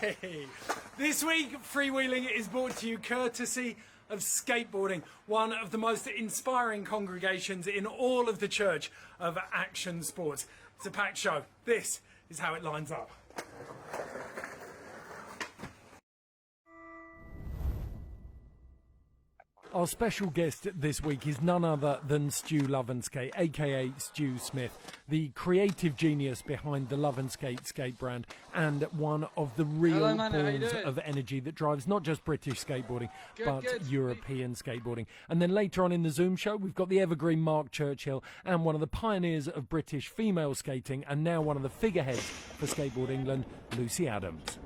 Hey! This week, Freewheeling is brought to you courtesy of skateboarding, one of the most inspiring congregations in all of the Church of Action Sports. It's a packed show. This is how it lines up. Our special guest this week is none other than Stu Love and Skate, aka Stu Smith, the creative genius behind the Love and Skate skate brand and one of the real balls of energy that drives not just British skateboarding but European skateboarding. And then later on in the Zoom show we've got the evergreen Mark Churchill and one of the pioneers of British female skating and now one of the figureheads for Skateboard England, Lucy Adams.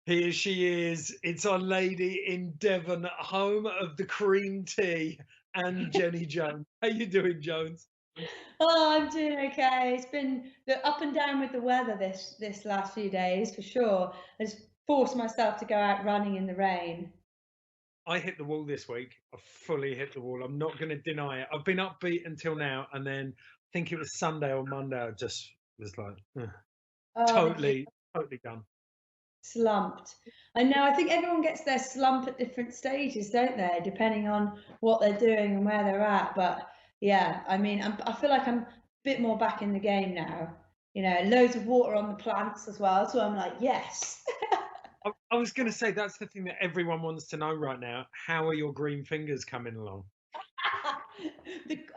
Here she is. It's our lady in Devon, home of the cream tea and Jenny Jones. How you doing, Jones? Oh, I'm doing okay. It's been the up and down with the weather this last few days for sure. I just forced myself to go out running in the rain. I hit the wall this week. I fully hit the wall. I'm not going to deny it. I've been upbeat until now, and then I think it was Sunday or Monday. I just was like, totally done. Slumped. I know. I think everyone gets their slump at different stages, don't they? Depending on what they're doing and where they're at. But yeah, I mean, I feel like I'm a bit more back in the game now. You know, loads of water on the plants as well. So I'm like, yes. I was going to say that's the thing that everyone wants to know right now. How are your green fingers coming along?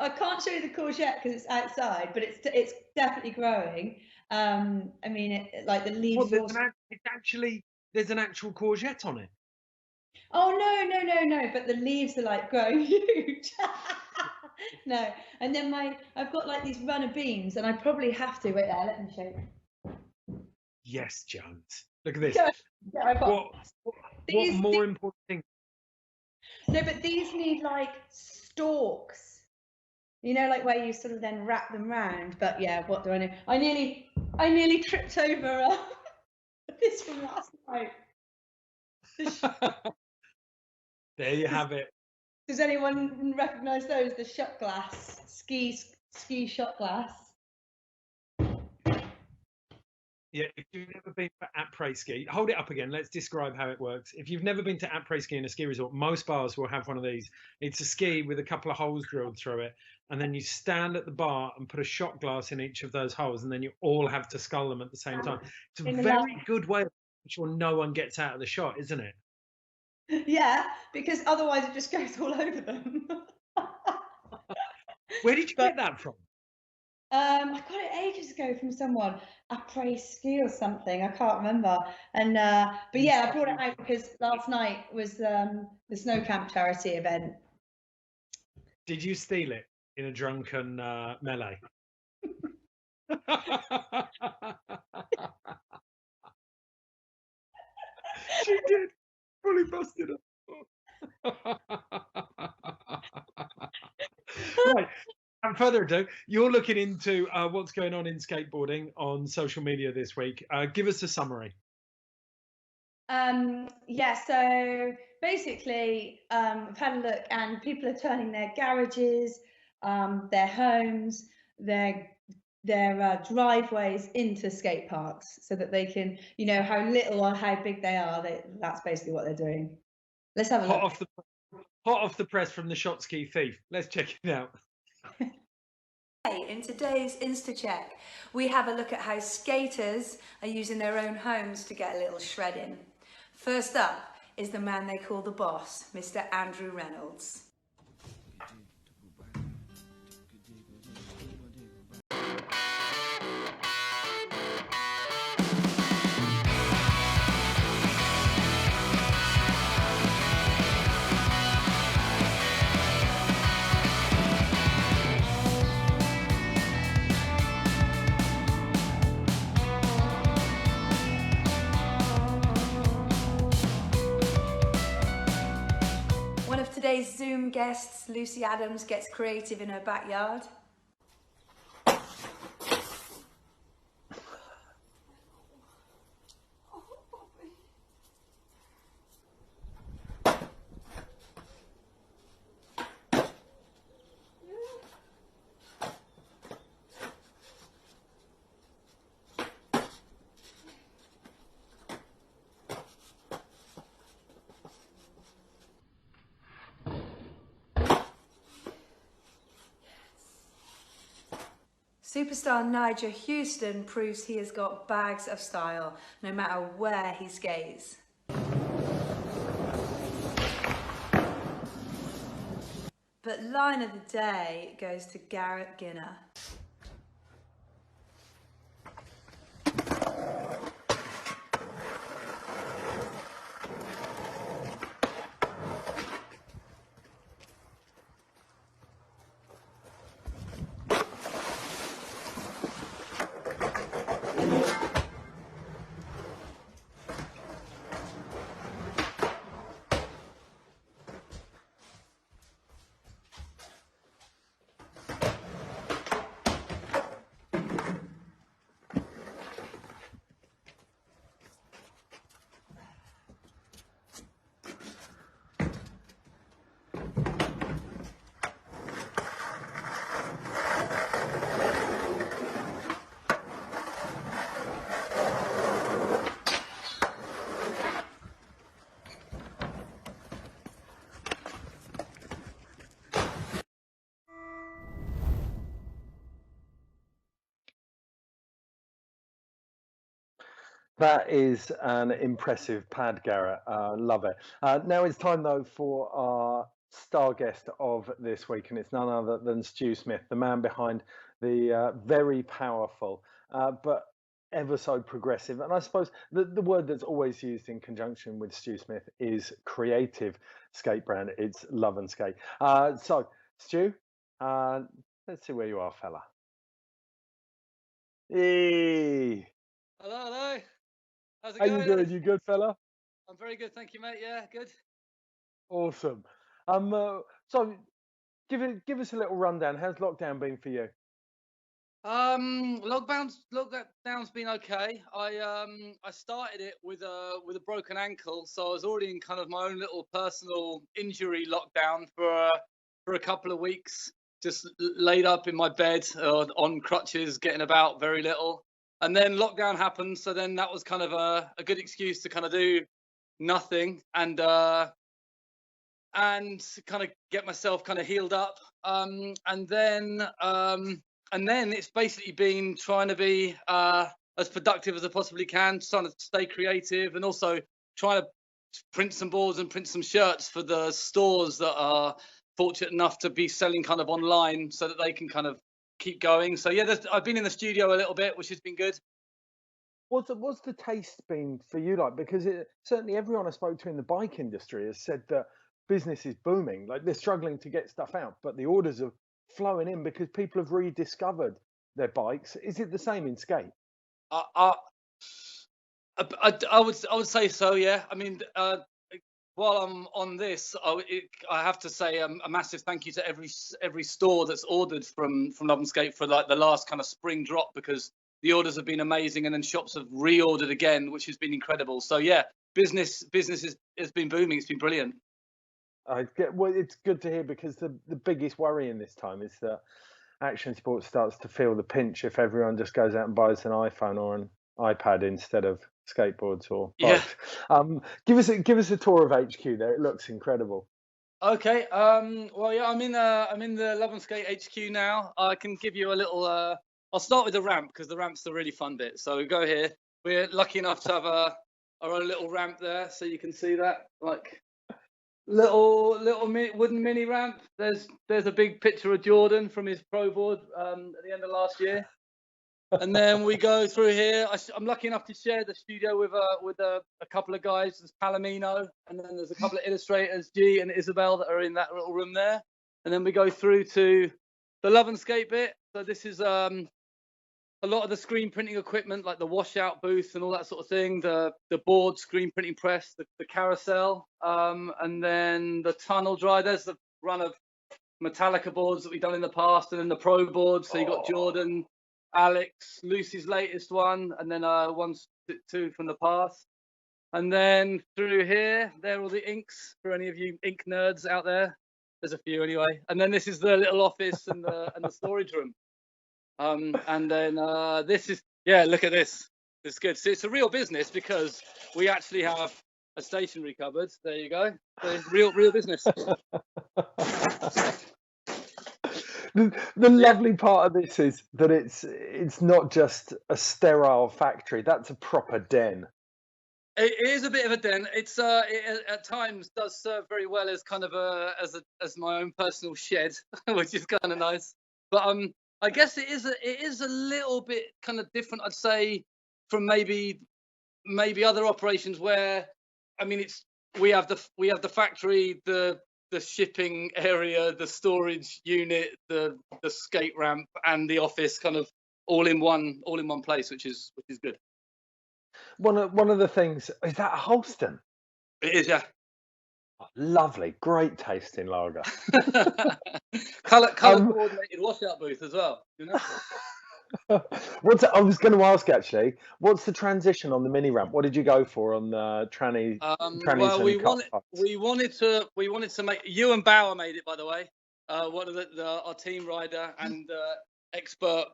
I can't show you the courgette because it's outside, but it's definitely growing. I mean, like the leaves. Well, there's an actual courgette on it. Oh no! But the leaves are like growing huge. No, and then I've got like these runner beans, and I probably have to wait there. Let me show you. Yes, Jones. Look at this. Yeah, what more important thing? No, but these need like stalks. You know, like where you sort of then wrap them round. But yeah, what do I know? I nearly tripped over this from last night. There you have it. Does anyone recognise those? The shot glass, ski shot glass. Yeah, if you've never been to après ski, hold it up again. Let's describe how it works. If you've never been to après ski in a ski resort, most bars will have one of these. It's a ski with a couple of holes drilled through it, and then you stand at the bar and put a shot glass in each of those holes, and then you all have to scull them at the same time. It's a very good way to make sure no one gets out of the shot, isn't it? Yeah, because otherwise it just goes all over them. Where did you get that from? I got it ages ago from someone, après ski or something. I can't remember. And but yeah, I brought it out because last night was the snow camp charity event. Did you steal it in a drunken melee? She did. Fully busted her. Right. Without further ado, you're looking into what's going on in skateboarding on social media this week. Give us a summary. Yeah, so basically, I've had a look, and people are turning their garages, their homes, their driveways into skate parks, so that they can, you know, how little or how big they are. That's basically what they're doing. Let's have a look. Hot off the press from the Shot Ski Thief. Let's check it out. In today's InstaCheck, we have a look at how skaters are using their own homes to get a little shred in. First up is the man they call the boss, Mr. Andrew Reynolds. Today's Zoom guests, Lucy Adams, gets creative in her backyard. Superstar Nigel Houston proves he has got bags of style, no matter where he skates. But line of the day goes to Garrett Ginner. That is an impressive pad, Garrett. Love it. Now it's time, though, for our star guest of this week, and it's none other than Stu Smith, the man behind the very powerful but ever so progressive. And I suppose the word that's always used in conjunction with Stu Smith is creative skate brand. It's Love and Skate. So, Stu, let's see where you are, fella. Hey. Hello, hello. How's it How going? you doing? You good, fella? I'm very good, thank you, mate. Yeah, good. Awesome. So give us a little rundown. How's lockdown been for you? Lockdown's been okay. I started it with a broken ankle, so I was already in kind of my own little personal injury lockdown for a couple of weeks, just laid up in my bed on crutches, getting about very little. And then lockdown happened, so then that was kind of a good excuse to kind of do nothing and kind of get myself kind of healed up. And then it's basically been trying to be as productive as I possibly can, trying to stay creative, and also trying to print some boards and print some shirts for the stores that are fortunate enough to be selling kind of online, so that they can kind of keep going. So yeah, I've been in the studio a little bit, which has been good. What's the taste been for you like? Because certainly everyone I spoke to in the bike industry has said that business is booming. Like they're struggling to get stuff out, but the orders are flowing in because people have rediscovered their bikes. Is it the same in skate? I would say so. Yeah. I mean, while I'm on this, I have to say a massive thank you to every store that's ordered from Love and Skate for like the last kind of spring drop, because the orders have been amazing, and then shops have reordered again, which has been incredible. So yeah, business has been booming. It's been brilliant. Well, it's good to hear, because the biggest worry in this time is that action sports starts to feel the pinch if everyone just goes out and buys an iPhone or an iPad instead of skateboards or bikes. Yeah. Give us a tour of HQ there. It looks incredible. Okay. Well, yeah, I'm in the Love and Skate HQ now. I can give you a little. I'll start with the ramp, because the ramp's the really fun bit. So we go here. We're lucky enough to have our own little ramp there, so you can see that, like little wooden mini ramp. There's a big picture of Jordan from his pro board at the end of last year. And then we go through here. I'm lucky enough to share the studio with a couple of guys. There's Palomino, and then there's a couple of illustrators, G and Isabel, that are in that little room there. And then we go through to the Love and Skate bit. So this is a lot of the screen printing equipment, like the washout booth and all that sort of thing. The board, screen printing press, the carousel, and then the tunnel dry. There's the run of Metallica boards that we've done in the past, and then the pro boards. So you got Jordan, Alex, Lucy's latest one, and then two from the past. And then through here, there are all the inks for any of you ink nerds out there. There's a few anyway. And then this is the little office and the storage room. And then this is, yeah, look at this. It's good. So it's a real business, because we actually have a stationery cupboard. There you go. So real business. The Yeah, lovely part of this is that it's not just a sterile factory. That's a proper den. it is a bit of a den. It at times does serve very well as kind of as my own personal shed, which is kind of nice. But I guess it is a little bit kind of different, I'd say, from maybe other operations where, I mean, it's we have the factory, the shipping area, the storage unit, the skate ramp, and the office, kind of all in one place, which is good. One of the things is that a Holston. It is, yeah. Lovely, great tasting lager. Color Um, coordinated washout booth as well. You know. I was going to ask actually, what's the transition on the mini ramp? What did you go for on the trannies Well, and cup parts? we wanted to make. You and Bauer made it, by the way. One of our team rider and expert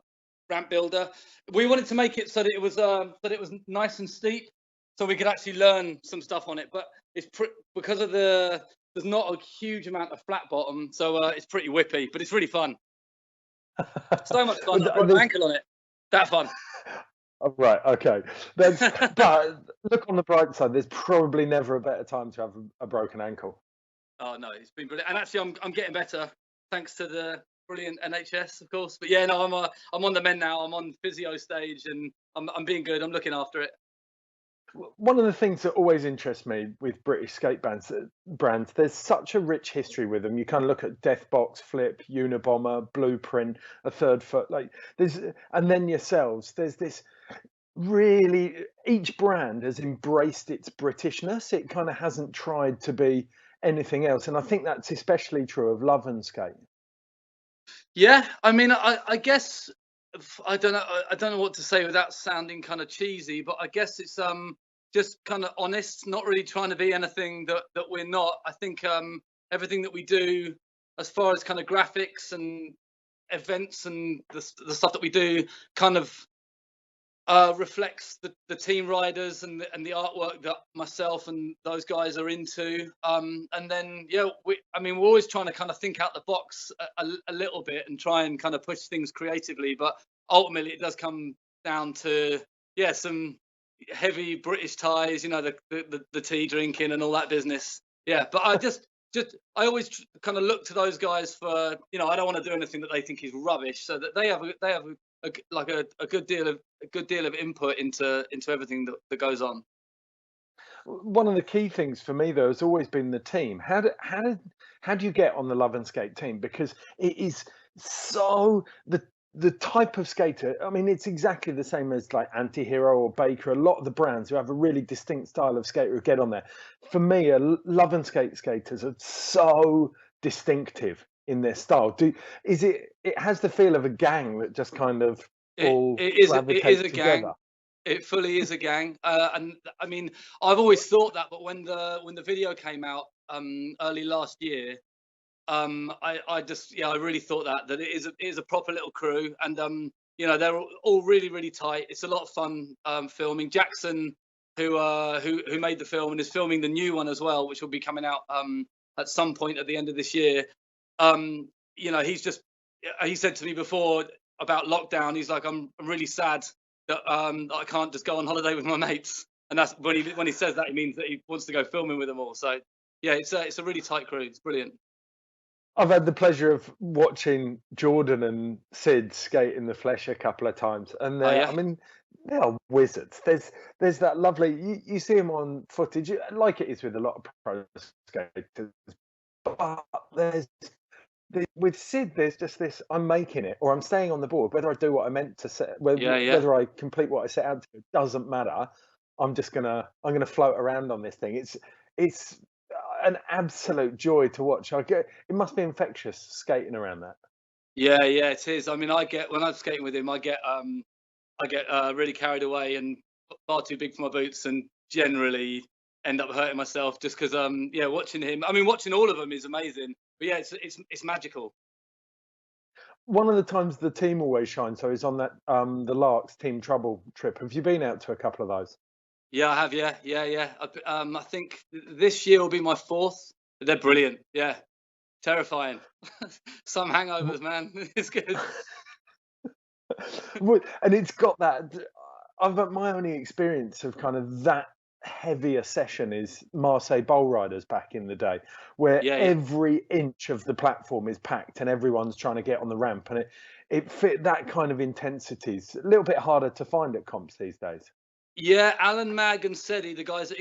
ramp builder. We wanted to make it so that it was nice and steep, so we could actually learn some stuff on it. But because of there's not a huge amount of flat bottom, so it's pretty whippy, but it's really fun. So much fun. I broke my ankle on it. That fun. Oh, right, okay. But look on the bright side. There's probably never a better time to have a broken ankle. Oh no, it's been brilliant, and actually, I'm getting better thanks to the brilliant NHS, of course. But yeah, no, I'm on the mend now. I'm on physio stage, and I'm being good. I'm looking after it. One of the things that always interests me with British skate brands, there's such a rich history with them. You kind of look at Deathbox, Flip, Unabomber, Blueprint, A Third Foot, like and then yourselves. There's this really, each brand has embraced its Britishness. It kind of hasn't tried to be anything else, and I think that's especially true of Love and Skate. Yeah, I mean, I guess I don't know. I don't know what to say without sounding kind of cheesy, but I guess it's just kind of honest, not really trying to be anything that we're not. I think everything that we do, as far as kind of graphics and events and the stuff that we do, kind of reflects the team riders and the artwork that myself and those guys are into. And then yeah, I mean, we're always trying to kind of think out the box a little bit and try and kind of push things creatively. But ultimately, it does come down to some heavy British ties, you know, the tea drinking and all that business. Yeah, but I always kind of look to those guys for, you know, I don't want to do anything that they think is rubbish, so that they have a good deal of input into everything that goes on. One of the key things for me though has always been the team. How do you get on the Love and Skate team? Because it is so the type of skater. I mean, it's exactly the same as like Antihero or Baker. A lot of the brands who have a really distinct style of skater who get on there. For me, Love and Skate skaters are so distinctive in their style. It has the feel of a gang that just kind of all It is a together. gang. It fully is a gang, and I mean, I've always thought that, but when the video came out early last year, I really thought that it is a proper little crew, and you know, they're all really really tight. It's a lot of fun filming. Jackson, who made the film and is filming the new one as well, which will be coming out at some point at the end of this year. You know, he said to me before about lockdown, he's like, I'm really sad that I can't just go on holiday with my mates, and that's when he says that, he means that he wants to go filming with them all. So yeah, it's a really tight crew. It's brilliant. I've had the pleasure of watching Jordan and Sid skate in the flesh a couple of times, and Oh yeah. I mean, they are wizards. There's that lovely. You see them on footage, like it is with a lot of pro skaters, but with Sid, there's just this: I'm making it, or I'm staying on the board. Whether I do what I meant to set, whether I complete what I set out to, it doesn't matter. I'm gonna float around on this thing. It's an absolute joy to watch. It must be infectious skating around that. Yeah, it is. I mean, when I'm skating with him, I get really carried away and far too big for my boots, and generally end up hurting myself just because watching him. I mean, watching all of them is amazing, but yeah, it's magical. One of the times the team always shines, so is on that the Larks Team Trouble trip. Have you been out to a couple of those? Yeah, I have. Yeah. I think this year will be my fourth. They're brilliant. Yeah. Terrifying. Some hangovers, man. It's good. And it's got that. I've got my only experience of kind of that heavier session is Marseille Bowl Riders back in the day, where Yeah, yeah. every inch of the platform is packed and everyone's trying to get on the ramp, and it fit that kind of intensity. Is a little bit harder to find at comps these days. Yeah, Alan, Mag, and Sedi, the guys that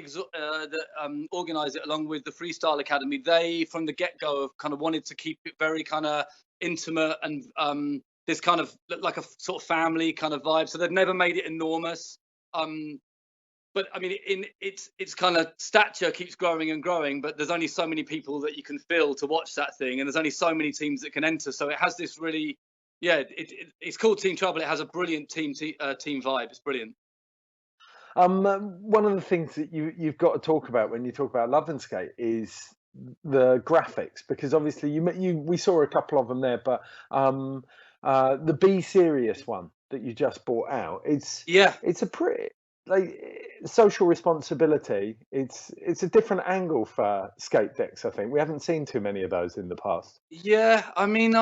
organise it, along with the Freestyle Academy, they from the get-go have kind of wanted to keep it very kind of intimate and this kind of like a sort of family kind of vibe. So they've never made it enormous. But I mean, its kind of stature keeps growing and growing. But there's only so many people that you can fill to watch that thing, and there's only so many teams that can enter. So it has this really, yeah, it's called Team Trouble. It has a brilliant team vibe. It's brilliant. One of the things that you've got to talk about when you talk about Love and Skate is the graphics, because obviously we saw a couple of them there, but the Be Serious one that you just brought out, it's a pretty like social responsibility. It's a different angle for skate decks. I think we haven't seen too many of those in the past. Yeah, I mean,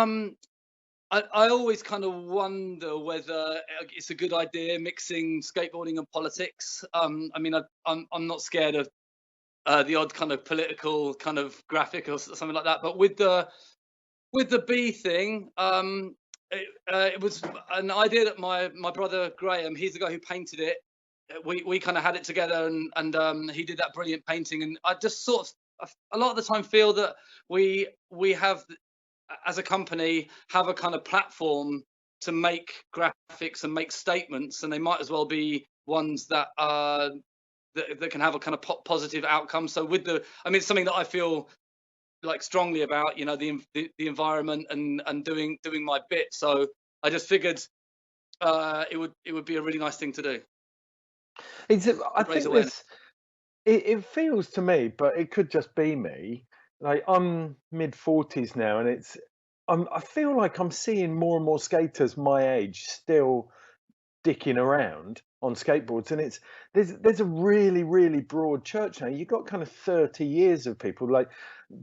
I always kind of wonder whether it's a good idea mixing skateboarding and politics. I mean, I'm not scared of the odd kind of political kind of graphic or something like that. But with the bee thing, it was an idea that my brother Graham, he's the guy who painted it. We kind of had it together, and he did that brilliant painting. And I just sort of a lot of the time feel that we have, as a company, have a kind of platform to make graphics and make statements, and they might as well be ones that that can have a kind of positive outcome. So I mean, it's something that I feel like strongly about, you know, the environment and doing my bit. So I just figured it would be a really nice thing to do. I think it feels to me, but it could just be me. Like I'm mid-40s now, and I feel like I'm seeing more and more skaters my age still dicking around on skateboards, and there's a really, really broad church now. You've got kind of 30 years of people, like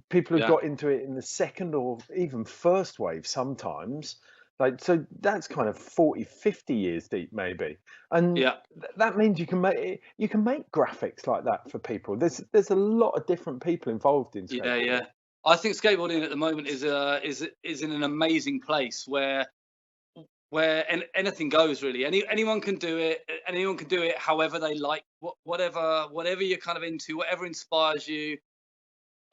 people who got into it in the second or even first wave sometimes. Like, so that's kind of 40, 50 years deep maybe. And that means you can make graphics like that for people. There's a lot of different people involved in skateboarding. Yeah. I think skateboarding at the moment is in an amazing place where anything goes, really. Anyone can do it. Anyone can do it however they like. Whatever you're kind of into, whatever inspires you,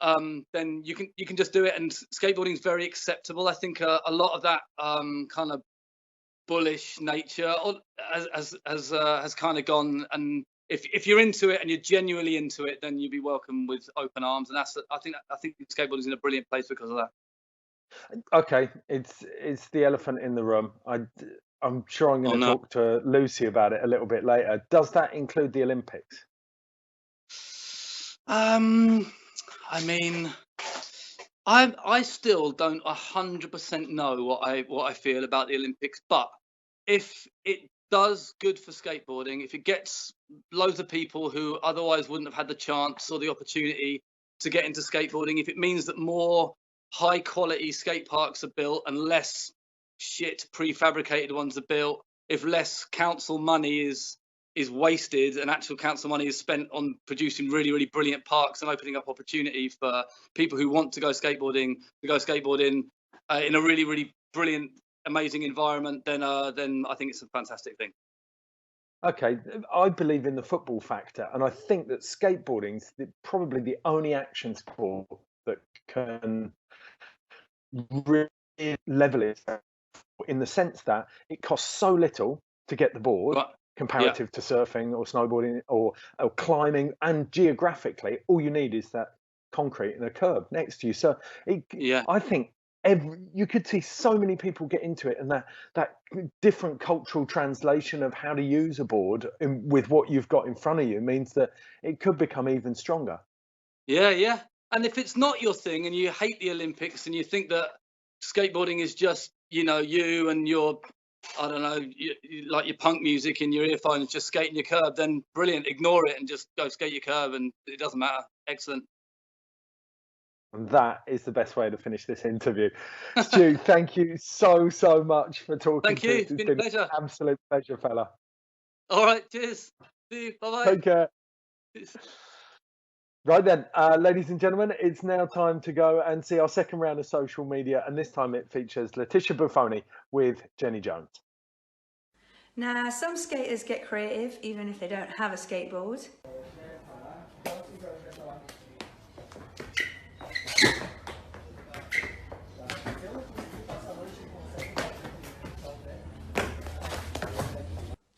then you can just do it. And skateboarding is very acceptable. I think a lot of that kind of bullish nature has kind of gone. And if you're into it and you're genuinely into it, then you'll be welcomed with open arms. And I think skateboarding is in a brilliant place because of that. Okay, it's the elephant in the room. I'm sure I'm going to talk to Lucy about it a little bit later. Does that include the Olympics? I mean, I still don't 100% know what I feel about the Olympics, but if it does good for skateboarding, if it gets loads of people who otherwise wouldn't have had the chance or the opportunity to get into skateboarding, if it means that more high quality skate parks are built and less shit prefabricated ones are built, if less council money is wasted and actual council money is spent on producing really, really brilliant parks and opening up opportunity for people who want to go skateboarding in a really, really brilliant, amazing environment, then I think it's a fantastic thing. Okay, I believe in the football factor, and I think that skateboarding's probably the only action sport that can really level it, in the sense that it costs so little to get the board comparative to surfing or snowboarding or climbing, and geographically all you need is that concrete and a curb next to you. So I think you could see so many people get into it, and that different cultural translation of how to use a board with what you've got in front of you means that it could become even stronger. Yeah. And if it's not your thing and you hate the Olympics and you think that skateboarding is just, you know, you and your, I don't know, you like your punk music in your earphones, just skating your curb, then brilliant. Ignore it and just go skate your curb, and it doesn't matter. Excellent. And that is the best way to finish this interview. Stu, thank you so much for talking Thank you. to us. It's been a pleasure. An absolute pleasure, fella. All right. Cheers. See you. Bye-bye. Take care. Right then, ladies and gentlemen, it's now time to go and see our second round of social media, and this time it features Letitia Buffoni with Jenny Jones. Now, some skaters get creative even if they don't have a skateboard.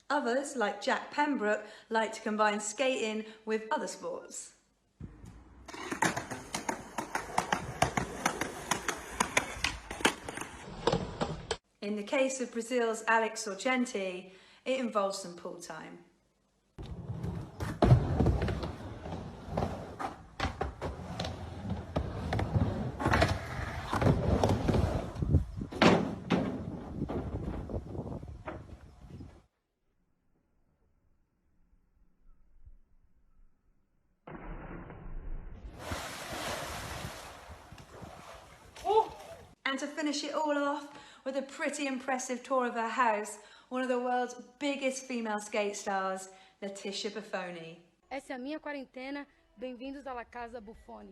Others, like Jack Pembroke, like to combine skating with other sports. In the case of Brazil's Alex Sorgenti, it involves some pool time. And to finish it all off with a pretty impressive tour of her house, one of the world's biggest female skate stars, Letitia Buffoni. Essa é a minha quarentena. Bem-vindos à La Casa Buffoni.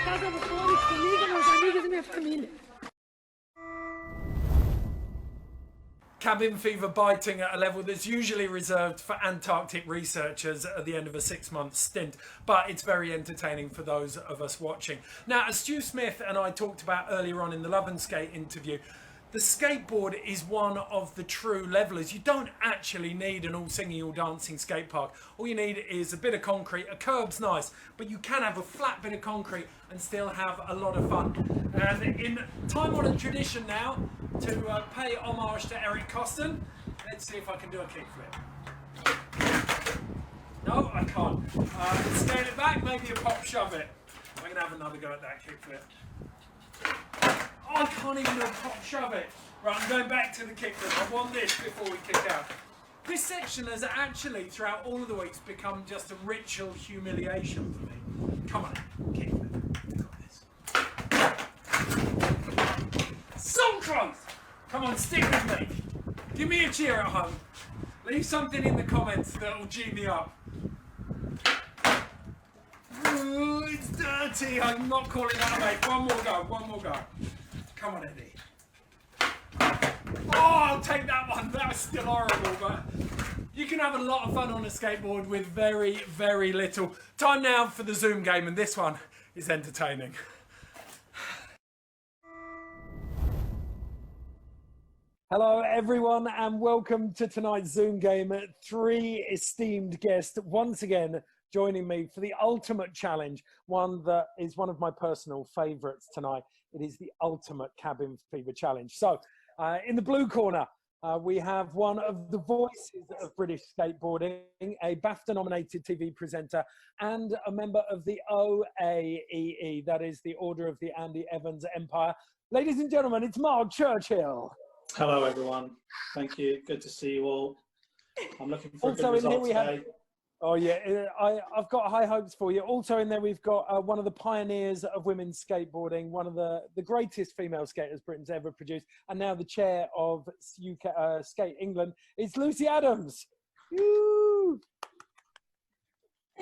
Casa Buffoni comigo, meus amigos e minha família. Cabin fever biting at a level that's usually reserved for Antarctic researchers at the end of a 6-month stint, but it's very entertaining for those of us watching. Now, as Stu Smith and I talked about earlier on in the Love and Skate interview, the skateboard is one of the true levelers. You don't actually need an all singing, all dancing skate park. All you need is a bit of concrete. A curb's nice, but you can have a flat bit of concrete and still have a lot of fun. And in time-honoured tradition now, to pay homage to Eric Coston, let's see if I can do a kickflip. No, I can't. Scale it back, maybe a pop shove it. I'm going to have another go at that kickflip. Oh, I can't even do a pop shove it. Right, I'm going back to the kickflip. I want this before we kick out. This section has actually, throughout all of the weeks, become just a ritual humiliation for me. Come on, kickflip. So close! Come on, stick with me. Give me a cheer at home. Leave something in the comments that'll G me up. Ooh, it's dirty. I'm not calling that a mate. One more go. Come on, Eddie. Oh, I'll take that one. That was still horrible, but you can have a lot of fun on a skateboard with very, very little. Time now for the Zoom game, and this one is entertaining. Hello everyone and welcome to tonight's Zoom game. 3 esteemed guests once again joining me for the ultimate challenge, one that is one of my personal favourites tonight. It is the ultimate cabin fever challenge. So in the blue corner, we have one of the voices of British skateboarding, a BAFTA-nominated TV presenter and a member of the OAEE, that is the Order of the Andy Evans Empire. Ladies and gentlemen, it's Mark Churchill. Hello everyone, thank you, good to see you all. I'm looking for Also a good in here result we today. have, oh yeah, I've got high hopes for you. Also in there we've got one of the pioneers of women's skateboarding, one of the greatest female skaters Britain's ever produced, and now the chair of UK Skate England. It's Lucy Adams. Woo!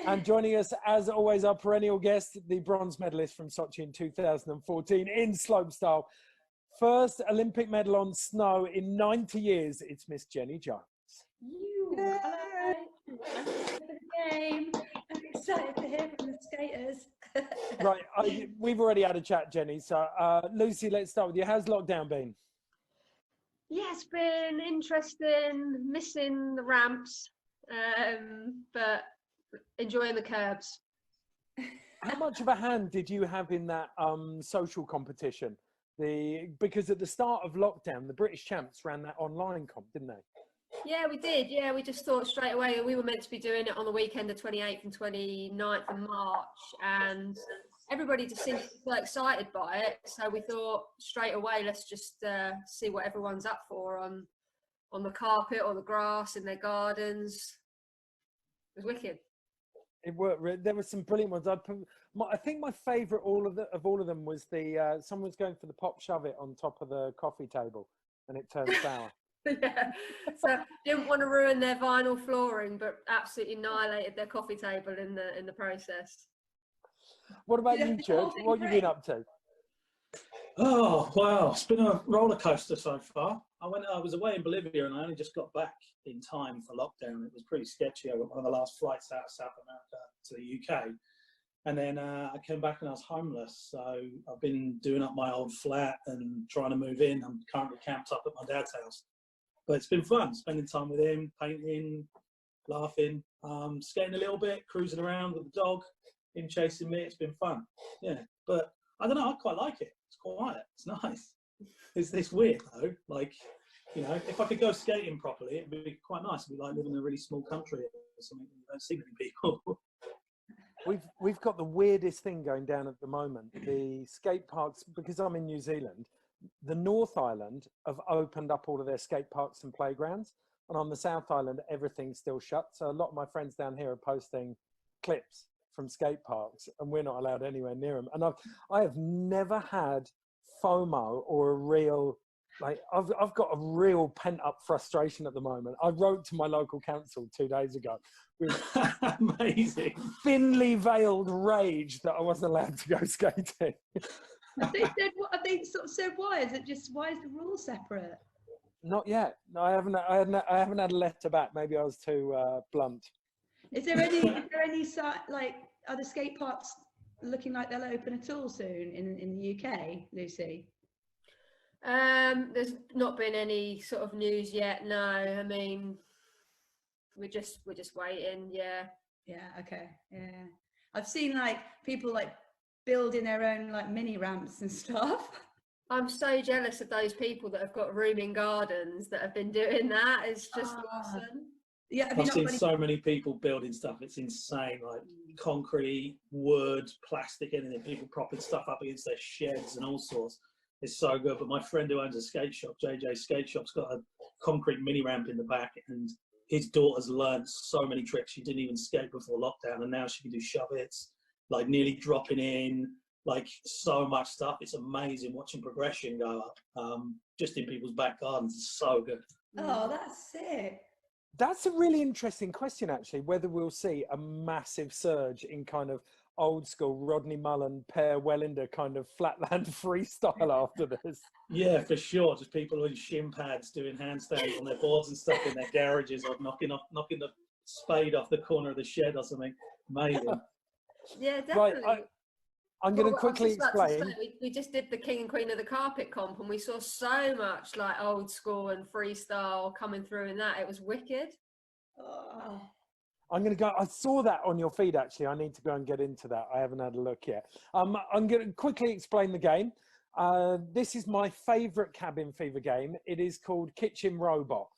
And joining us, as always, our perennial guest, the bronze medalist from Sochi in 2014 in slopestyle, first Olympic medal on snow in 90 years. It's Miss Jenny Jones. Hello. I'm excited for the game. I'm excited to hear from the skaters. Right, we've already had a chat, Jenny. So, Lucy, let's start with you. How's lockdown been? Yeah, it's been interesting, missing the ramps, but enjoying the curbs. How much of a hand did you have in that social competition? Because at the start of lockdown, the British champs ran that online comp, didn't they? Yeah, we did. Yeah, we just thought straight away we were meant to be doing it on the weekend of 28th and 29th of March, and everybody just seemed so excited by it. So we thought straight away, let's just see what everyone's up for on the carpet or the grass in their gardens. It was wicked. It worked. There were some brilliant ones. I think my favourite of all of them was someone was going for the pop shove it on top of the coffee table, and it turned sour. Yeah. So didn't want to ruin their vinyl flooring, but absolutely annihilated their coffee table in the process. What about you, Church? What have you been up to? Oh, wow. It's been a roller coaster so far. I was away in Bolivia and I only just got back in time for lockdown. It was pretty sketchy. I got one of the last flights out of South America to the UK. And then I came back and I was homeless. So I've been doing up my old flat and trying to move in. I'm currently camped up at my dad's house. But it's been fun, spending time with him, painting, laughing, skating a little bit, cruising around with the dog, him chasing me. It's been fun. Yeah, but I don't know, I quite like it. It's quiet, it's nice. It's weird though, like, you know, if I could go skating properly, it'd be quite nice. It'd be like living in a really small country or something. You don't see many people. We've got the weirdest thing going down at the moment. The skate parks, because I'm in New Zealand, the North Island have opened up all of their skate parks and playgrounds, and on the South Island, everything's still shut. So a lot of my friends down here are posting clips from skate parks, and we're not allowed anywhere near them. And I have never had FOMO or a real, like, I've got a real pent up frustration at the moment. I wrote to my local council 2 days ago with Amazing. thinly veiled rage that I wasn't allowed to go skating. Have they sort of said why? Is it just, why is the rule separate? Not yet. No, I haven't had a letter back. Maybe I was too blunt. Is there any like, are the skate parks looking like they'll open at all soon in the UK, Lucy? There's not been any sort of news yet. No, I mean, we're just waiting. Yeah. Okay. Yeah, I've seen like people like building their own like mini ramps and stuff. I'm so jealous of those people that have got rooming gardens that have been doing that. It's just awesome. Yeah, I've seen so many people building stuff. It's insane, like concrete, wood, plastic, anything. People propping stuff up against their sheds and all sorts. It's so good. But my friend who owns a skate shop, JJ Skate Shop's got a concrete mini ramp in the back, and his daughter's learned so many tricks. She didn't even skate before lockdown, and now she can do shove-its, like nearly dropping in, like so much stuff. It's amazing watching progression go up just in people's back gardens. It's so good. Oh, that's sick. That's a really interesting question, actually, whether we'll see a massive surge in kind of old school Rodney Mullen, Per Wellender kind of flatland freestyle after this. Yeah, for sure. Just people in shin pads doing handstands on their boards and stuff in their garages, or knocking the spade off the corner of the shed or something. Amazing. Yeah, definitely. Right, I'm going to quickly explain. We just did the King and Queen of the Carpet comp, and we saw so much like old school and freestyle coming through in that. It was wicked. Oh. I'm going to go. I saw that on your feed, actually. I need to go and get into that. I haven't had a look yet. I'm going to quickly explain the game. This is my favourite cabin fever game. It is called Kitchen Robot.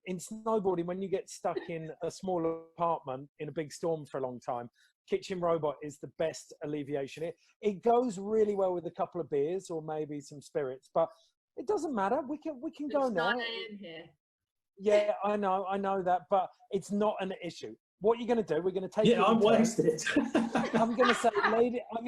In snowboarding, when you get stuck in a small apartment in a big storm for a long time, Kitchen Robot is the best alleviation. It goes really well with a couple of beers or maybe some spirits, but it doesn't matter. We can go now. 9 a.m. here. Yeah, I know that, but it's not an issue. What you're going to do? We're going to take. Yeah, I'm wasted. I'm going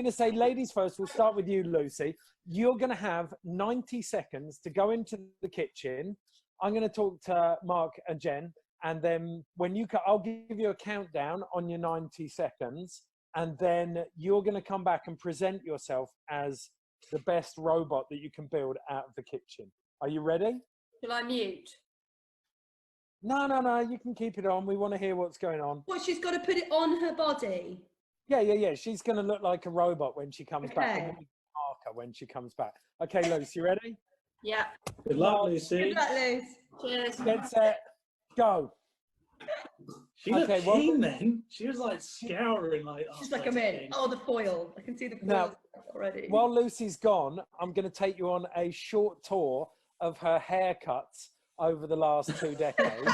to say, ladies first. We'll start with you, Lucy. You're going to have 90 seconds to go into the kitchen. I'm going to talk to Mark and Jen, and then when I'll give you a countdown on your 90 seconds, and then you're going to come back and present yourself as the best robot that you can build out of the kitchen. Are you ready? Shall I mute? No, you can keep it on. We want to hear what's going on. What, she's got to put it on her body? Yeah. She's going to look like a robot when she comes back. Okay. Marker when she comes back. Okay, Lucy, you ready? Yeah. Good luck, Lucy. Good luck, Liz. Cheers. Get set, go. She looked Okay, well- keen then. She was like scouring like. She's like, I'm in. Oh, the foil. I can see the foil Now, already. While Lucy's gone, I'm going to take you on a short tour of her haircuts over the last 2 decades.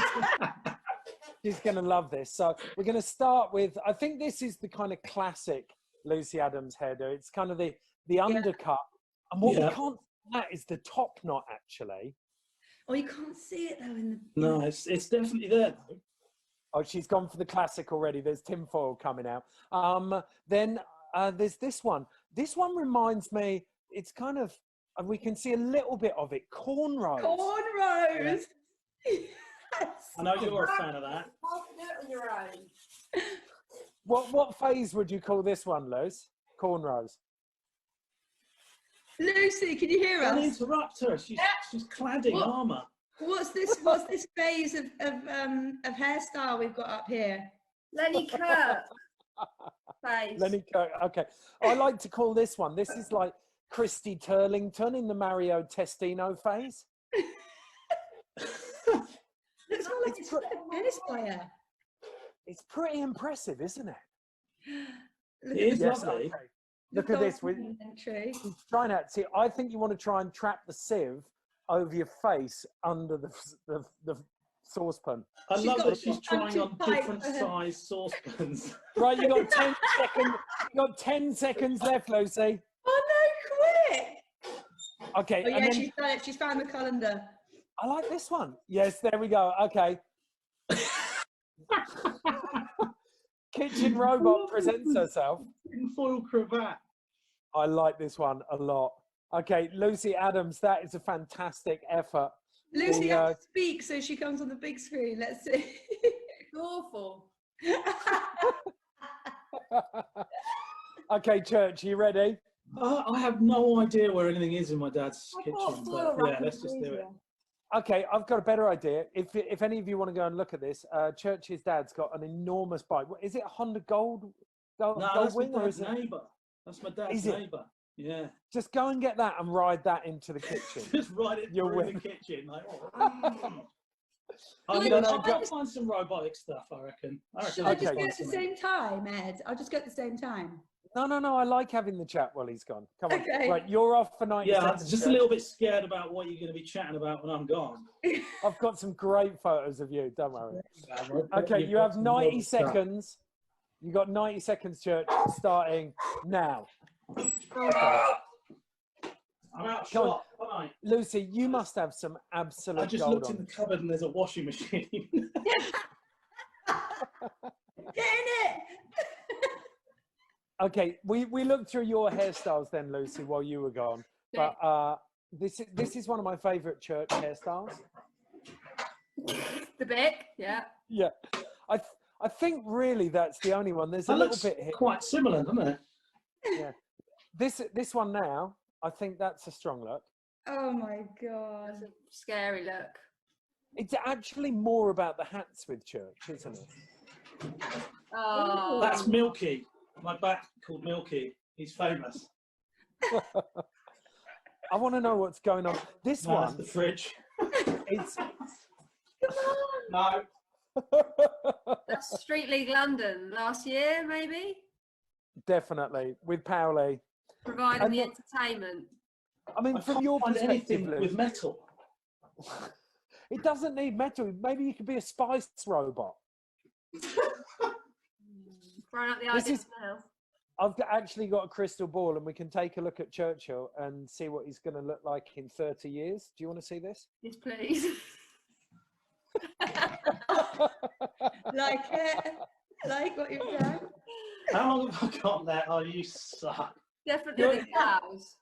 She's going to love this. So we're going to start with, I think this is the kind of classic Lucy Adams hairdo. It's kind of the undercut. And what we can't see that is the top knot, actually. Oh, you can't see it though in the. No, it's definitely there though. Oh, she's gone for the classic already. There's tinfoil coming out. Then there's this one. This one reminds me, it's kind of, we can see a little bit of it, cornrows. Cornrows. Yes. I know you're a fan of that. Do it on your own. What phase would you call this one, Luz? Cornrows. Lucy, can you hear Don't us? interrupt her. She's clad in What? armour. What's this phase of hairstyle we've got up here? Lenny Kurt. Face. Lenny Kirk. Okay. I like to call this one. This is like Christy Turlington in the Mario Testino phase. Looks more like a tennis player. It's pretty impressive, isn't it? Look It at is the- lovely. Okay. Look at this. We're entry. trying out. See, I think you want to try and trap the sieve over your face under the saucepan. I She's love got- that she's I'm trying too on tight different for her. size saucepans. Right, you got 10 seconds. You got 10 seconds left, Lucy. Oh no, quick! Okay. Oh yeah, and then, she's done it. She's found the colander. I like this one. Yes, there we go. Okay. Kitchen robot presents herself. Foil cravat. I like this one a lot. Okay, Lucy Adams, that is a fantastic effort. Lucy, The, you have to speak so she comes on the big screen. Let's see. It's awful. Okay, Church, you ready? I have no idea where anything is in my dad's I kitchen, thought but foil yeah, wrap let's was just do it. easier. Okay, I've got a better idea. If any of you want to go and look at this, Church's dad's got an enormous bike. What, is it a Honda Gold No, that's my Wing, or dad's is it? neighbour. That's my dad's Is it? neighbour. Yeah. Just go and get that and ride that into the kitchen. Just ride it You're through with- the kitchen. Like, No, I'll go- find some robotic stuff, I reckon. Shall I Okay. just I'll go find at the something. same time, Ed? I'll just go at the same time. No, I like having the chat while he's gone. Come on. Okay. Right, you're off for 90 Yeah, I'm seconds. just a Church. little bit scared about what you're going to be chatting about when I'm gone. I've got some great photos of you, don't worry. Okay, you have 90 seconds. You got 90 seconds, Church, starting now. I'm out of Come on. shot, aren't I? Lucy, you must have some absolute I just gold looked in on. the cupboard and there's a washing machine. Get in it! Okay, we looked through your hairstyles then, Lucy, while you were gone. But this is one of my favourite Church hairstyles. The Bic, yeah. Yeah, I think really that's the only one. There's a That little looks bit here. quite similar, doesn't it? Yeah, this one now. I think that's a strong look. Oh my god. That's a scary look. It's actually more about the hats with Church, isn't it? Oh, That's Milky. My bat called Milky. He's famous. I want to know what's going on. This No, that's one, the fridge. it's No. that's Street League London last year, maybe. definitely with Powley. Providing And the what- entertainment. I mean, I from can't your find perspective, anything Lou, with metal. it doesn't need metal. Maybe you could be a spice robot. Throwing up the This ideas is- now. Actually got a crystal ball, and we can take a look at Churchill and see what he's going to look like in 30 years. Do you want to see this? Yes, please. Like it? Like what you've done? How long have I got there? Oh, you suck. Definitely the cows.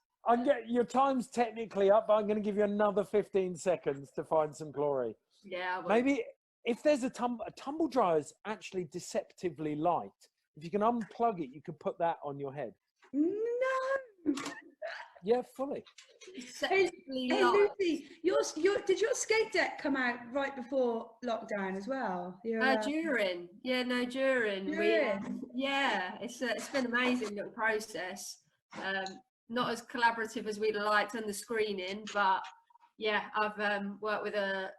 Your time's technically up, but I'm going to give you another 15 seconds to find some glory. Yeah, well, Maybe if there's a tumble dryer is actually deceptively light. If you can unplug it, you could put that on your head. No. Yeah, fully. Hey, Sensibly hey light. Lucy, did your skate deck come out right before lockdown as well? During, yeah, no, during. During? Yeah, it's been an amazing little process. Not as collaborative as we'd liked on the screening, but yeah, I've worked with a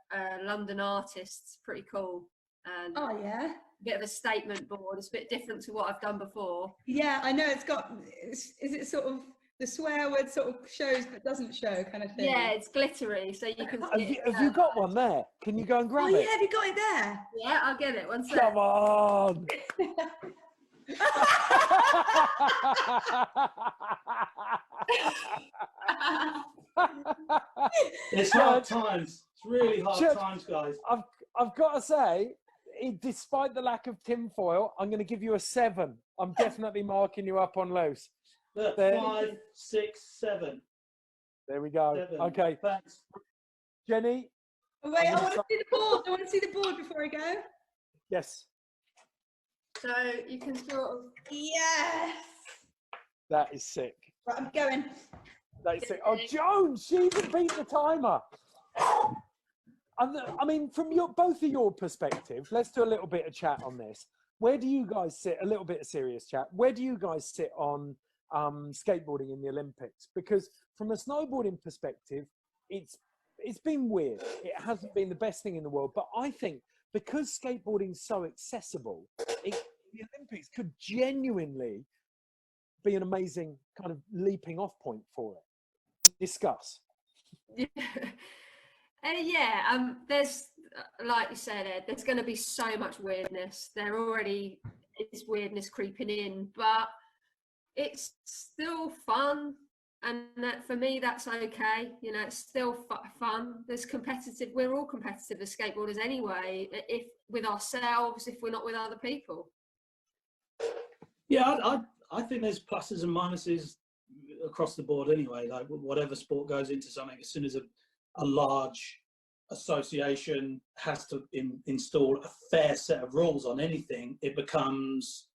London artist. It's pretty cool. And Oh yeah. bit of a statement board. It's a bit different to what I've done before. Yeah, I know is it sort of the swear word sort of shows but doesn't show kind of thing? Yeah, it's glittery, so you can see it. Have you got one there? Can you go and grab Oh it? yeah, have you got it there? Yeah, I'll get it. One sec. Come on. It's hard times. It's really hard Church, times, guys. I've got to say, despite the lack of tinfoil, I'm going to give you a 7. I'm definitely marking you up on loose. Look, There- 5, 6, 7. There we go. 7. Okay, Thanks. Jenny. Oh, wait, I gonna want to see the board. I want to see the board before I go. Yes, So you can sort of. Yes. that is sick. Right, I'm going. That is sick. Oh, Joan, she even beat the timer. I mean, from both of your perspective, let's do a little bit of chat on this. Where do you guys sit? A little bit of serious chat. Where do you guys sit on skateboarding in the Olympics? Because from a snowboarding perspective, it's been weird. It hasn't been the best thing in the world. But I think because skateboarding is so accessible, the Olympics could genuinely be an amazing kind of leaping off point for it. Discuss. There's, like you said, Ed, there's going to be so much weirdness. There already is weirdness creeping in, but it's still fun. And for me, that's okay. You know, it's still fun. There's competitive. We're all competitive as skateboarders anyway, if with ourselves, if we're not with other people. Yeah, I think there's pluses and minuses across the board anyway. Like whatever sport goes into something, as soon as a large association has to install a fair set of rules on anything, it becomes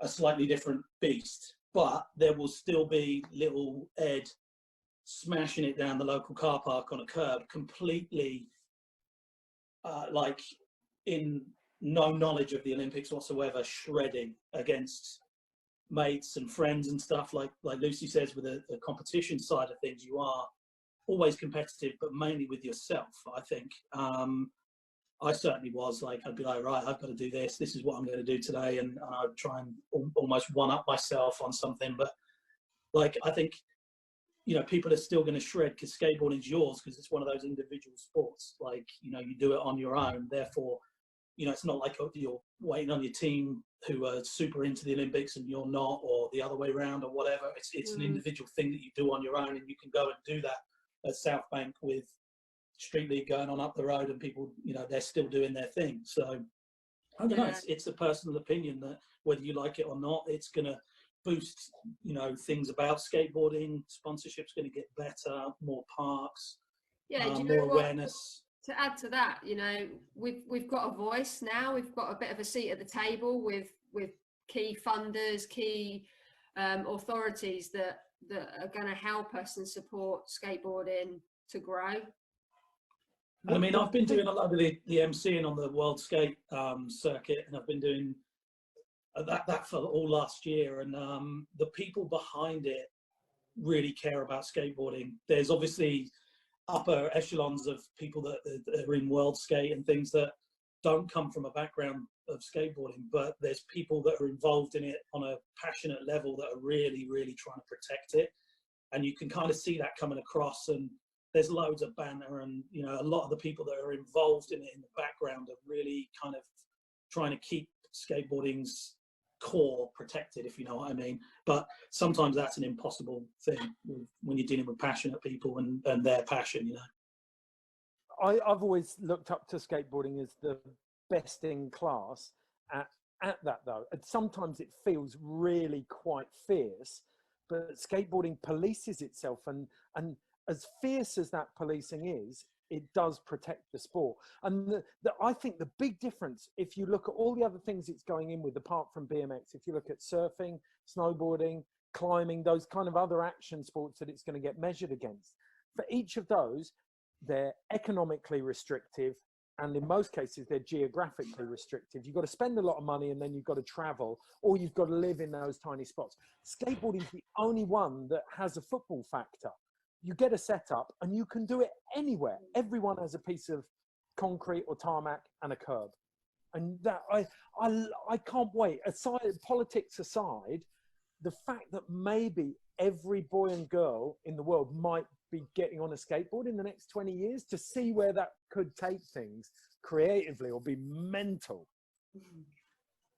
a slightly different beast. But there will still be little Ed smashing it down the local car park on a curb, completely like in no knowledge of the Olympics whatsoever, shredding against mates and friends and stuff. Like Lucy says, with the competition side of things, you are always competitive, but mainly with yourself, I think. I certainly was. Like, I'd be like, right, I've got to do this. This is what I'm going to do today. And I'd try and almost one-up myself on something. But, like, I think, you know, people are still going to shred because skateboarding's yours because it's one of those individual sports. Like, you know, you do it on your own. Therefore, you know, it's not like you're waiting on your team who are super into the Olympics and you're not, or the other way around or whatever. It's an individual thing that you do on your own, and you can go and do that at South Bank with Street League going on up the road and people, you know, they're still doing their thing. So I don't know, it's a personal opinion that whether you like it or not, it's going to boost, you know, things about skateboarding. Sponsorship's going to get better, more parks, more awareness. To add to that, you know, we've got a voice now. We've got a bit of a seat at the table with key funders, key authorities that are going to help us and support skateboarding to grow. I mean, I've been doing a lot of the MCing on the World Skate circuit, and I've been doing that for all last year. And the people behind it really care about skateboarding. There's obviously upper echelons of people that are in World Skate and things that don't come from a background of skateboarding, but there's people that are involved in it on a passionate level that are really, really trying to protect it. And you can kind of see that coming across, and there's loads of banter, and, you know, a lot of the people that are involved in it in the background are really kind of trying to keep skateboarding's core protected, if you know what I mean. But sometimes that's an impossible thing when you're dealing with passionate people and their passion, you know. I've always looked up to skateboarding as the best in class at that, though. And sometimes it feels really quite fierce, but skateboarding polices itself, and as fierce as that policing is, it does protect the sport. And I think the big difference, if you look at all the other things it's going in with, apart from BMX, if you look at surfing, snowboarding, climbing, those kind of other action sports that it's going to get measured against. For each of those, they're economically restrictive, and in most cases, they're geographically restrictive. You've got to spend a lot of money, and then you've got to travel, or you've got to live in those tiny spots. Skateboarding is the only one that has a football factor. You get a setup, and you can do it anywhere. Everyone has a piece of concrete or tarmac and a curb. And that I can't wait. Aside, politics aside, the fact that maybe every boy and girl in the world might be getting on a skateboard in the next 20 years, to see where that could take things creatively will be mental.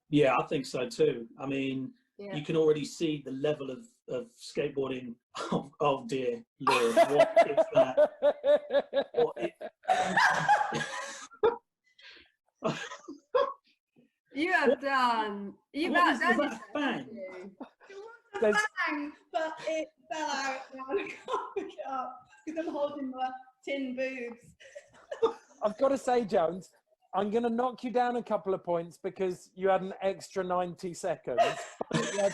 Yeah, I think so too. I mean, you can already see the level of skateboarding. Oh dear Lord, what is that? You have done. You've outdone that yourself, bang? haven't you? It was a bang, but it fell out now. I can't pick it up because I'm holding my tin boobs. I've got to say, Jones, I'm going to knock you down a couple of points because you had an extra 90 seconds. You know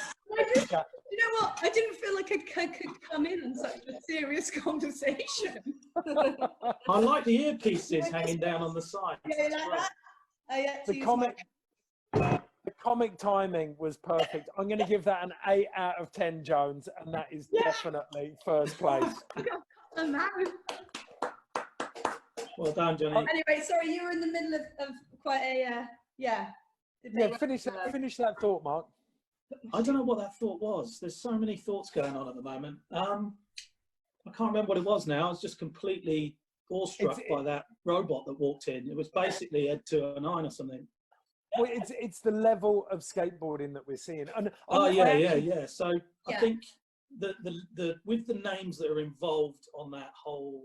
what? I didn't feel like I could come in on such a serious conversation. I like the earpieces hanging down on the side. Yeah, you like that? I had to use The comic timing was perfect. I'm going to give that an 8 out of 10, Jones, and that is definitely first place. my mouth. Well done, Johnny. Anyway, sorry, you were in the middle of quite a Finish that thought, Mark. I don't know what that thought was. There's so many thoughts going on at the moment. I can't remember what it was now. I was just completely awestruck by that robot that walked in. It was basically Ed 209 or something. Well, it's the level of skateboarding that we're seeing. And yeah. So I think the with the names that are involved on that whole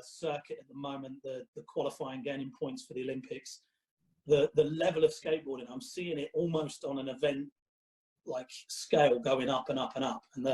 circuit at the moment, the qualifying gaining points for the Olympics, the level of skateboarding, I'm seeing it almost on an event like scale going up and up and up, and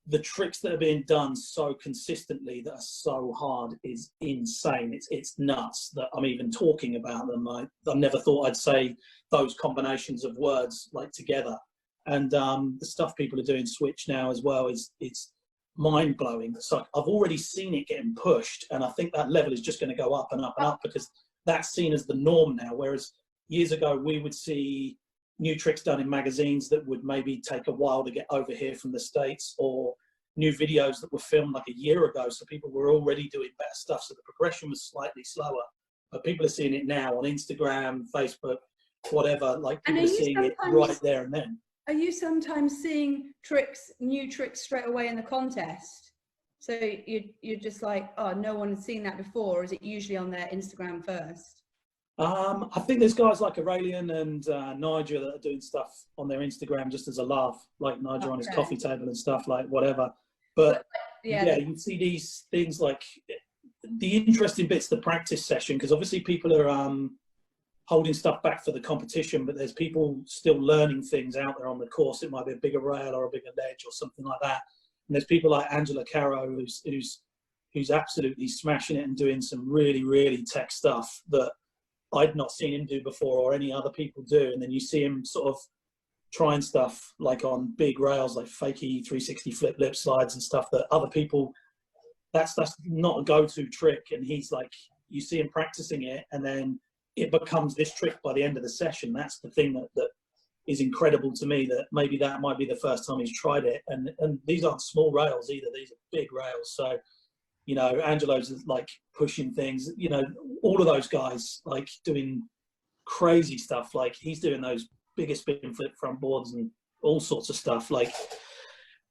the tricks that are being done so consistently that are so hard is insane. It's nuts that I'm even talking about them. I never thought I'd say those combinations of words like together. And the stuff people are doing switch now as well it's mind blowing. So I've already seen it getting pushed, and I think that level is just going to go up and up and up because that's seen as the norm now. Whereas years ago we would see new tricks done in magazines that would maybe take a while to get over here from the States, or new videos that were filmed like a year ago. So people were already doing better stuff. So the progression was slightly slower, but people are seeing it now on Instagram, Facebook, whatever. Like people are seeing it right there and then. Are you sometimes seeing new tricks straight away in the contest? So you're just like, oh, no one has seen that before, or is it usually on their Instagram first? I think there's guys like Aurelian and Nigel that are doing stuff on their Instagram just as a laugh, like Nigel on his coffee table and stuff, like whatever. But you see these things like the interesting bits, the practice session, because obviously people are holding stuff back for the competition, but there's people still learning things out there on the course. It might be a bigger rail or a bigger ledge or something like that. And there's people like Angela Caro who's absolutely smashing it and doing some really, really tech stuff that I'd not seen him do before or any other people do. And then you see him sort of trying stuff like on big rails, like fakey 360 flip lip slides and stuff that other people, that's not a go-to trick. And he's like, you see him practicing it and then it becomes this trick by the end of the session. That's the thing that is incredible to me, that maybe that might be the first time he's tried it. And these aren't small rails either. These are big rails. So, you know, Angelo's like pushing things, you know, all of those guys like doing crazy stuff. Like he's doing those bigger spin flip front boards and all sorts of stuff. Like,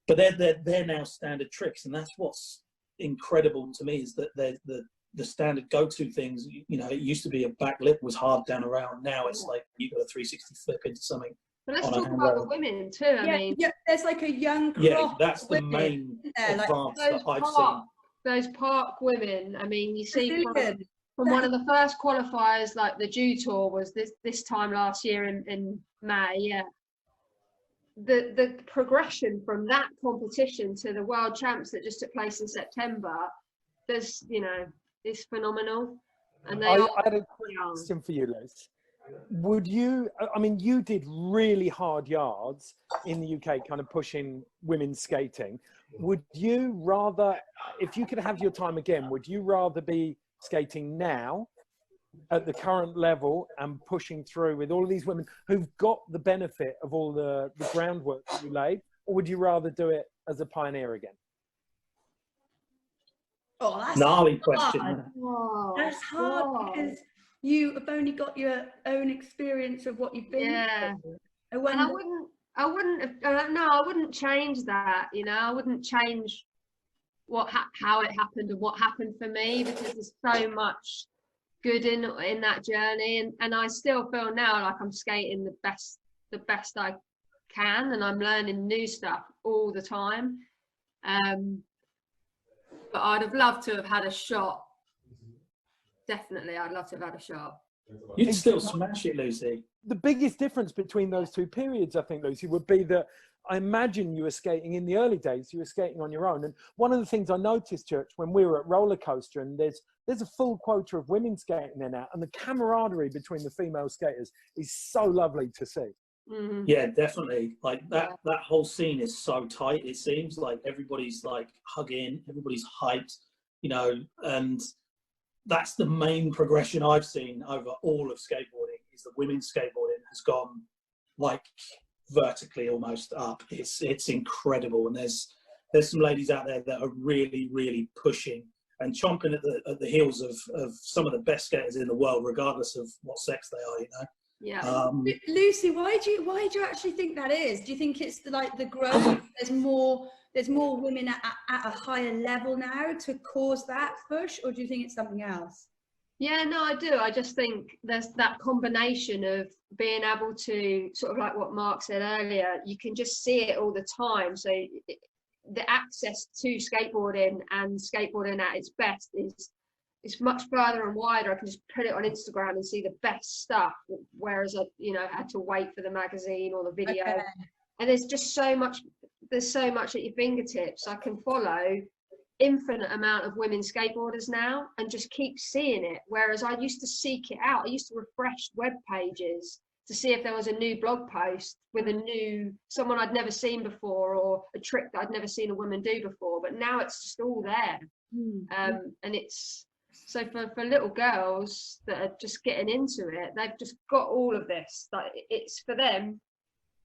but they're now standard tricks. And that's what's incredible to me, is that they're the standard go-to things. You know, it used to be a back lip was hard down around. Now it's like you got a 360 flip into something. But let's talk about the women too. I mean, there's like a young that's the main advance that I've seen. Those park women, I mean, you see from one of the first qualifiers, like the Dew Tour was this time last year in May, the progression from that competition to the world champs that just took place in September, is phenomenal. And I had a question for you, Liz. would you, I mean, you did really hard yards in the UK, kind of pushing women's skating. Would you rather, if you could have your time again, would you rather be skating now at the current level and pushing through with all of these women who've got the benefit of all the groundwork that you laid, or would you rather do it as a pioneer again? Oh, that's Gnarly hard. question. Oh, That's hard God. because you have only got your own experience of what you've been Yeah. through. And I wouldn't have, no, I wouldn't change that, you know, I wouldn't change how it happened and what happened for me, because there's so much good in that journey, and I still feel now like I'm skating the best I can, and I'm learning new stuff all the time. But I'd have loved to have had a shot. Definitely, I'd love to have had a shot. You'd still smash it, Lucy. The biggest difference between those two periods, I think, Lucy, would be that I imagine you were skating in the early days, you were skating on your own. And one of the things I noticed, Church, when we were at Roller Coaster, and there's a full quota of women skating there now, and the camaraderie between the female skaters is so lovely to see. Mm-hmm. Yeah, definitely. Like that whole scene is so tight. It seems like everybody's like hugging, everybody's hyped, you know, and that's the main progression I've seen over all of skateboarding, is that women's skateboarding has gone like vertically almost up. It's incredible, and there's some ladies out there that are really, really pushing and chomping at the heels of some of the best skaters in the world, regardless of what sex they are, you know. Yeah. Lucy, why do you actually think that is? Do you think it's the growth? There's more women at a higher level now to cause that push, or do you think it's something else? Yeah, no, I do. I just think there's that combination of being able to, sort of like what Mark said earlier, you can just see it all the time. So the access to skateboarding and skateboarding at its best is much further and wider. I can just put it on Instagram and see the best stuff, whereas I, you know, had to wait for the magazine or the video. Okay. And there's just so much at your fingertips. I can follow infinite amount of women skateboarders now and just keep seeing it, whereas I used to seek it out. I used to refresh web pages to see if there was a new blog post with someone I'd never seen before, or a trick that I'd never seen a woman do before, but now it's just all there. And it's so for little girls that are just getting into it, they've just got all of this, like it's for them.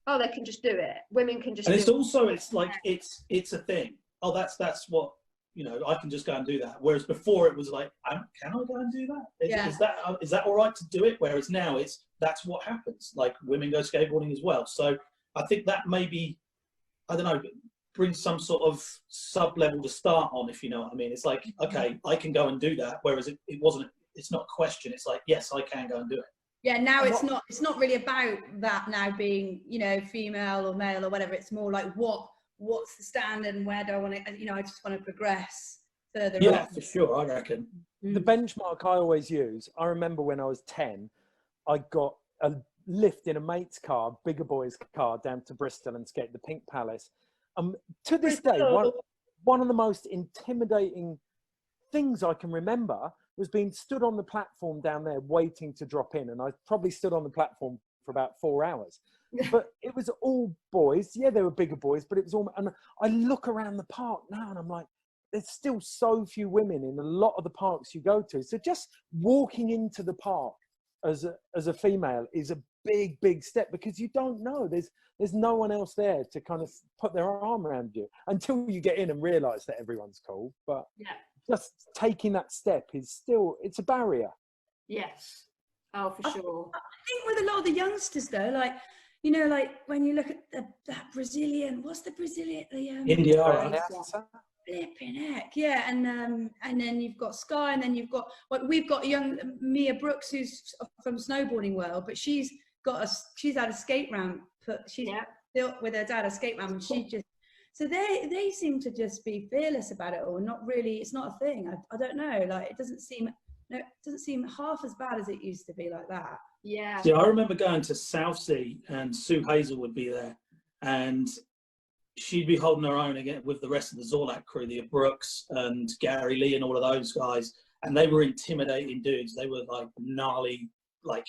Oh, they can just do it. Women can just and do it's it. Also it's like it's a thing. Oh, that's what, you know, I can just go and do that. Whereas before it was like, can I go and do that? Is that all right to do it? Whereas now that's what happens. Like women go skateboarding as well. So I think that maybe, I don't know, brings some sort of sub level to start on, if you know what I mean. It's like, okay, I can go and do that. Whereas it's not a question. It's like, yes, I can go and do it. Yeah, now it's not really about that now being, you know, female or male or whatever. It's more like what's the standard and where do I want to, you know, I just want to progress further. Yeah, on. for sure, I reckon. The benchmark I always use, I remember when I was 10, I got a lift in a mate's car, bigger boy's car, down to Bristol and skate the Pink Palace. To this day, one of the most intimidating things I can remember was being stood on the platform down there waiting to drop in. And I probably stood on the platform for about 4 hours. But it was all boys. Yeah, they were bigger boys, but it was all, and I look around the park now and I'm like, there's still so few women in a lot of the parks you go to. So just walking into the park as a female is a big step, because you don't know. There's no one else there to kind of put their arm around you until you get in and realize that everyone's cool. But yeah, just taking that step is still, it's a barrier. Yes. Oh, for sure. I think with a lot of the youngsters though, like, you know, like when you look at that Brazilian, what's the Brazilian? India. Flipping heck, yeah, and then you've got Sky, and then you've got we've got young Mia Brooks, who's from snowboarding world, but she's had a skate ramp. She's built with her dad a skate ramp, and she just, so they seem to just be fearless about it all. Not really, it's not a thing. I don't know, like it doesn't seem half as bad as it used to be like that. Yeah. See, I remember going to Southsea and Sue Hazel would be there, and she'd be holding her own again with the rest of the Zorlak crew, the Brooks and Gary Lee and all of those guys, and they were intimidating dudes. They were like gnarly, like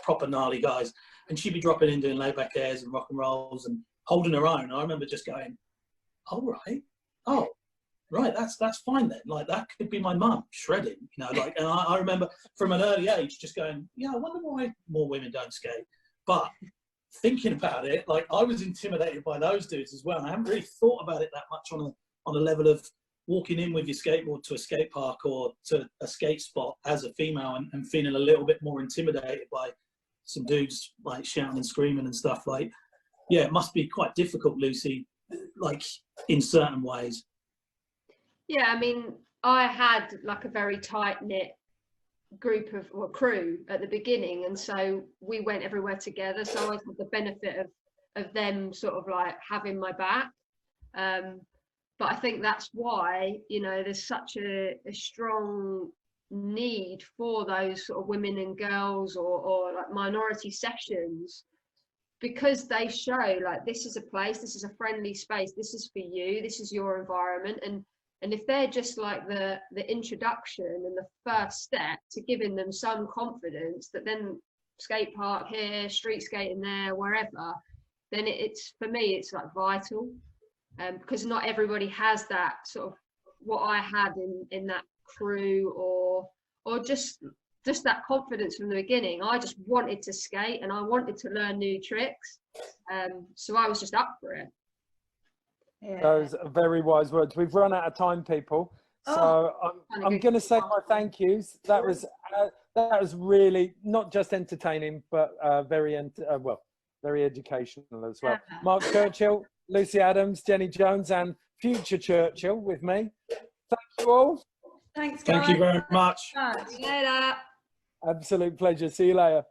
proper gnarly guys, and she'd be dropping in doing layback airs and rock and rolls and holding her own. I remember just going, oh right, that's fine then. Like, that could be my mum shredding, you know. Like, and I remember from an early age just going, yeah, I wonder why more women don't skate. But thinking about it, like, I was intimidated by those dudes as well. And I haven't really thought about it that much on a level of walking in with your skateboard to a skate park or to a skate spot as a female and feeling a little bit more intimidated by some dudes like shouting and screaming and stuff. Like, yeah, it must be quite difficult, Lucy, like, in certain ways. Yeah, I mean, I had like a very tight-knit group of crew at the beginning, and so we went everywhere together, so I always had the benefit of them sort of like having my back. But I think that's why, you know, there's such a strong need for those sort of women and girls or like minority sessions, because they show like, this is a place, this is a friendly space, this is for you, this is your environment. And if they're just like the introduction and the first step to giving them some confidence that then skate park here, street skating there, wherever, then it's, for me, it's like vital. Because not everybody has that sort of what I had in that crew, or just that confidence from the beginning. I just wanted to skate and I wanted to learn new tricks, so I was just up for it. Yeah. Those are very wise words. We've run out of time, people. So I'm going to say my thank yous. That was really not just entertaining, but very educational as well. Mark Churchill, Lucy Adams, Jenny Jones, and future Churchill with me. Thank you all. Thanks, guys. Thank you very much. See you later. Absolute pleasure. See you later.